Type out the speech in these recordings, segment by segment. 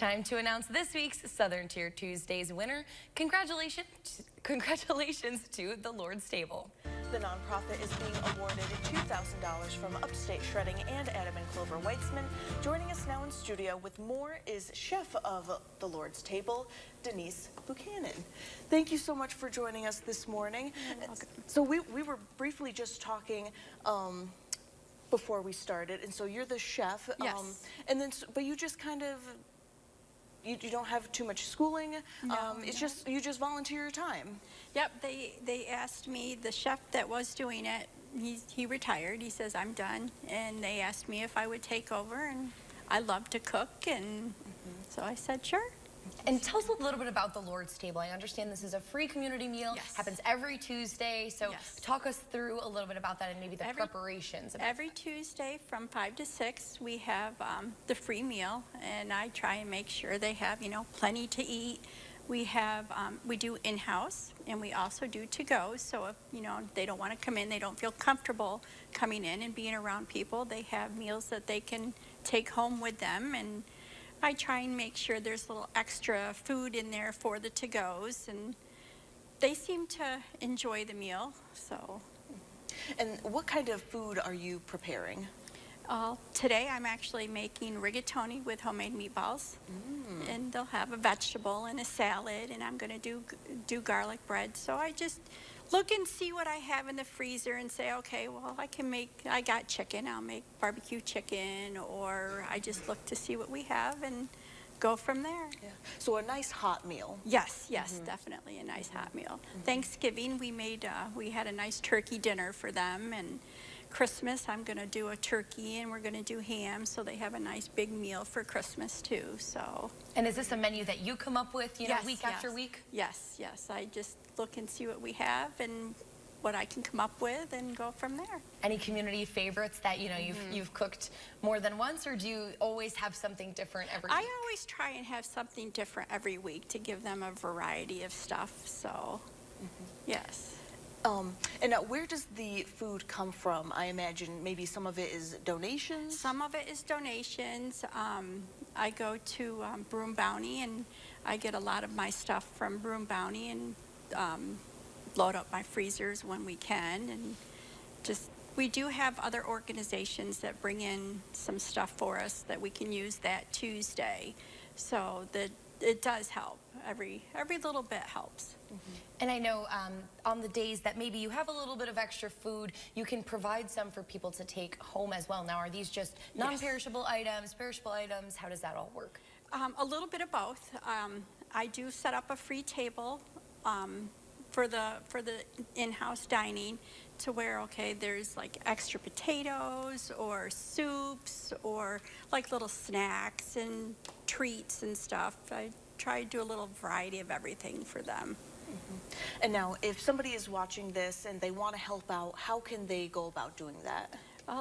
time to announce this week's Southern Tier Tuesdays winner. Congratulations to the Lord's Table. The nonprofit is being awarded $2,000 from Upstate Shredding and Adam and Clover Weitzman. Joining us now in studio with more is chef of the Lord's Table, Denise Buchanan. Thank you so much for joining us this morning. So we were briefly just talking before we started, and so you're the chef. Yes. And then, but you just kind of, you don't have too much schooling. It's just, you just volunteer your time. Yep, they asked me, the chef that was doing it, he retired. He says, I'm done. And they asked me if I would take over, and I love to cook, and so I said, sure. And tell us a little bit about the Lord's Table. I understand this is a free community meal. Yes. Happens every Tuesday. So Yes. talk us through a little bit about that and maybe the preparations. Every Tuesday from 5 to 6, we have the free meal, and I try and make sure they have, plenty to eat. We have, we do in-house, and we also do to-go. So if, they don't want to come in, they don't feel comfortable coming in and being around people, they have meals that they can take home with them. And I try and make sure there's a little extra food in there for the to-goes, and they seem to enjoy the meal, so. And what kind of food are you preparing? Today I'm actually making rigatoni with homemade meatballs, and they'll have a vegetable and a salad, and I'm going to do garlic bread. So I just look and see what I have in the freezer and say, okay, well, I got chicken, I'll make barbecue chicken, or I just look to see what we have and go from there. Yeah. So a nice hot meal. Yes, definitely a nice hot meal. Thanksgiving, we had a nice turkey dinner for them, and Christmas, I'm going to do a turkey, and we're going to do ham, so they have a nice big meal for Christmas too. So. And is this a menu that you come up with, week after week? Yes. I just look and see what we have and what I can come up with and go from there. Any community favorites that you've cooked more than once, or do you always have something different every week? I always try and have something different every week to give them a variety of stuff. So, yes. And now, where does the food come from? I imagine maybe some of it is donations? Some of it is donations. I go to Broom Bounty, and I get a lot of my stuff from Broom Bounty, and load up my freezers when we can. And we do have other organizations that bring in some stuff for us that we can use that Tuesday. So it does help. Every little bit helps. And I know on the days that maybe you have a little bit of extra food, you can provide some for people to take home as well. Now, are these just non-perishable items, perishable items? How does that all work? A little bit of both. I do set up a free table for the in-house dining, to where, okay, there's like extra potatoes or soups or like little snacks and treats and stuff. I try to do a little variety of everything for them. And now, if somebody is watching this and they want to help out, how can they go about doing that?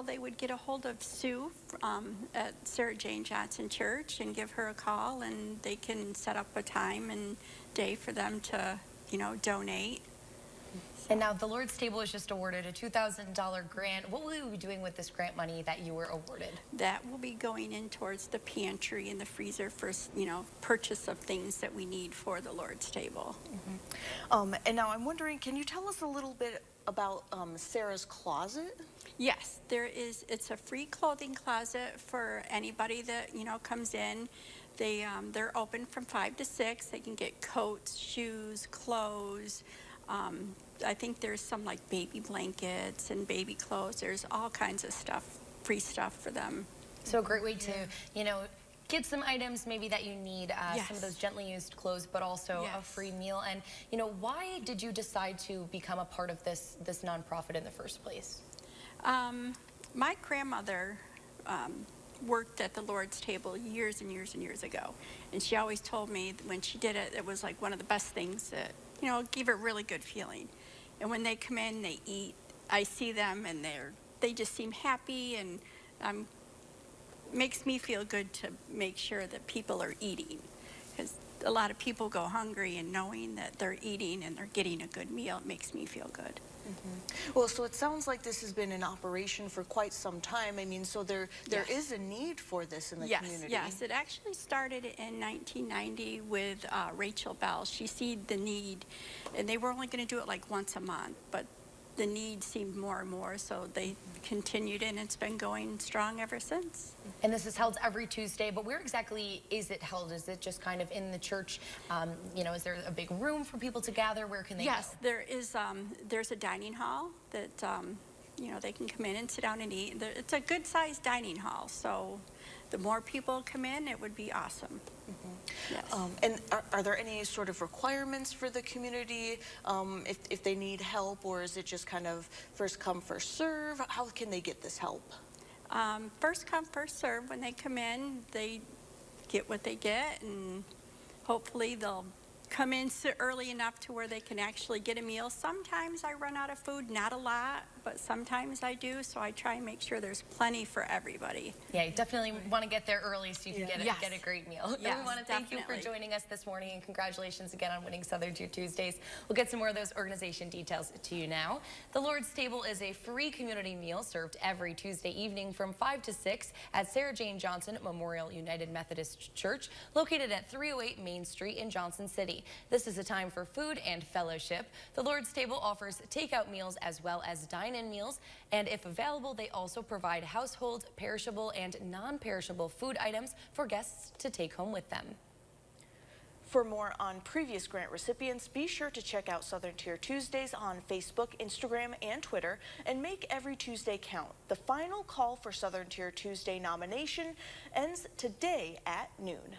They would get a hold of Sue at Sarah Jane Johnson Church and give her a call, and they can set up a time and day for them to, donate. And now the Lord's Table is just awarded a $2,000 grant. What will you be doing with this grant money that you were awarded? That will be going in towards the pantry and the freezer for, purchase of things that we need for the Lord's Table. And now I'm wondering, can you tell us a little bit about Sarah's closet? Yes, it's a free clothing closet for anybody that, comes in. They're open from 5 to 6. They can get coats, shoes, clothes. I think there's some like baby blankets and baby clothes. There's all kinds of stuff, free stuff for them. So a great way to, get some items maybe that you need, some of those gently used clothes, but also a free meal. And, why did you decide to become a part of this nonprofit in the first place? My grandmother worked at the Lord's Table years and years and years ago. And she always told me that when she did it, it was like one of the best things that, gave her a really good feeling. And when they come in, they eat, I see them, and they just seem happy, and makes me feel good to make sure that people are eating. Because a lot of people go hungry, and knowing that they're eating and they're getting a good meal, it makes me feel good. Well, so it sounds like this has been in operation for quite some time. I mean, so there is a need for this in the community. Yes, it actually started in 1990 with Rachel Bell. She seen the need, and they were only going to do it like once a month, but the need seemed more and more, so they continued, and it's been going strong ever since. And this is held every Tuesday, but where exactly is it held? Is it just kind of in the church? You know, is there a big room for people to gather? Where can they go? Yes, there is. There's a dining hall that you know, they can come in and sit down and eat. It's a good-sized dining hall, so the more people come in, it would be awesome. Yes. And are there any sort of requirements for the community if they need help, or is it just kind of first come, first serve? How can they get this help? First come, first serve. When they come in, they get what they get, and hopefully they'll come in early enough to where they can actually get a meal. Sometimes I run out of food, not a lot, but sometimes I do, so I try and make sure there's plenty for everybody. Yeah, you definitely want to get there early so you can get a great meal. Yes, And we want to thank you for joining us this morning, and congratulations again on winning Southern Tier Tuesdays. We'll get some more of those organization details to you now. The Lord's Table is a free community meal served every Tuesday evening from 5 to 6 at Sarah Jane Johnson Memorial United Methodist Church, located at 308 Main Street in Johnson City. This is a time for food and fellowship. The Lord's Table offers takeout meals as well as dine-in meals, and if available, they also provide household, perishable, and non-perishable food items for guests to take home with them. For more on previous grant recipients, be sure to check out Southern Tier Tuesdays on Facebook, Instagram, and Twitter, and make every Tuesday count. The final call for Southern Tier Tuesday nomination ends today at noon.